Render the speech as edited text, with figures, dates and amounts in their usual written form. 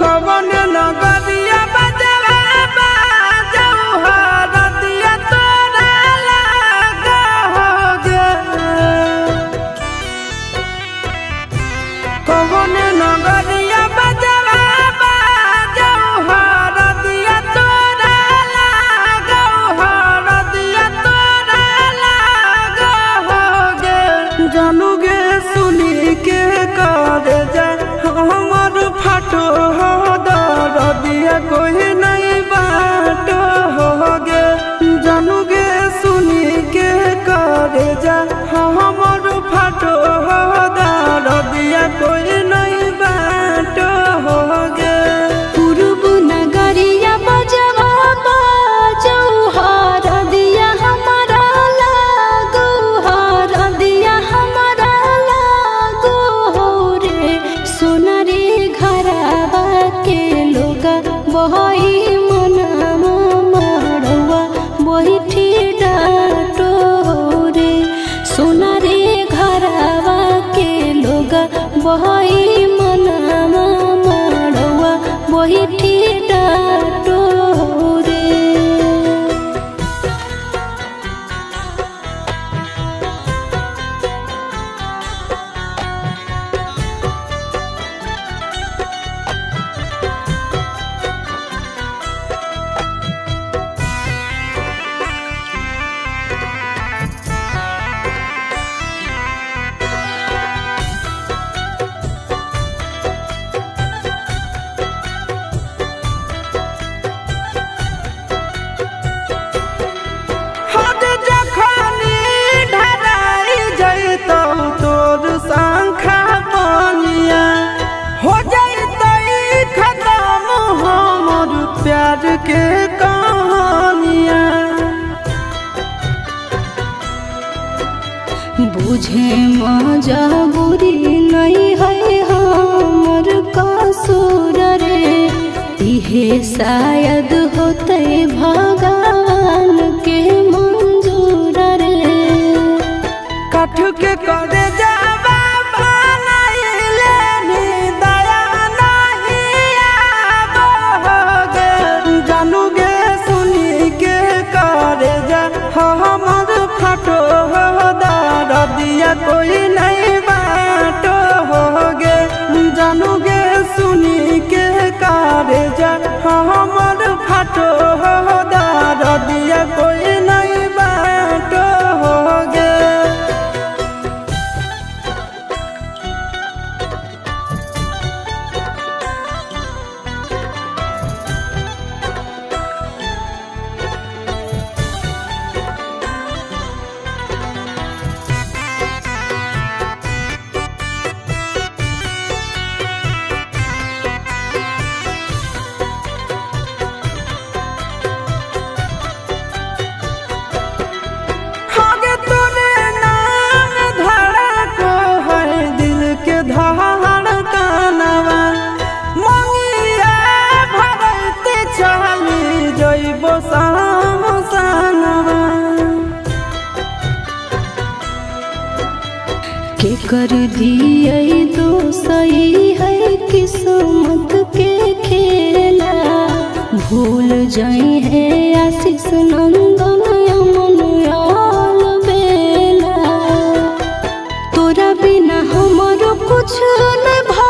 कवन नगरिया बजवा बाजऊ हरदिया तोरा लागोगे। कवन नगरिया बजवा बाजऊ हरदिया तोरा लागो हरदिया तोरा लागोगे। जानूगे सुनी के कर जा हमर फाटो दरदिया कोई नहीं बाटो होगे। जानूगे सुनी के करे जा हमर फाटो दरदिया कोई नहीं बाटो होगे। पूर्व नगरिया बजवा बाजऊ हरदिया हमारा लागो हरदिया हमारा लागो हो रे। सोनारी घरवा के लोगा बही मनामा मड़वा बही डाटो रे। सोनारी घरवा के लोगा बही मनामा मड़वा बही डाटो रे। हद जखनी ढराई जैतौ तोर शंखा बनिया हो जैतै खत्म हमर प्यार के कहानिया। बुझे मजबूरी नहीं है हमर कसूर रे। इहे शायद होते भगवान के मंजूर रे। काठ के करे जावा बनाइले नी दया नहीं आवोगे। जानूगे सुनी के करे जा हमर फाटो दरदिया कोई नहीं बाटो होगे। जानूगे सुनी के करे जा हमर फाटो दरदिया कोई नहीं बाटो होगे। आगे तोरे नाम धड़को है दिल के धड़कनवा। मंगिया भरते चली जइबो सामसनवा। के कर दिए तो सही है किस्मत के खेला। भूल जाई है आशीष नंदन अमन आल बेला। तोरा बिना हमारो कुछ न भा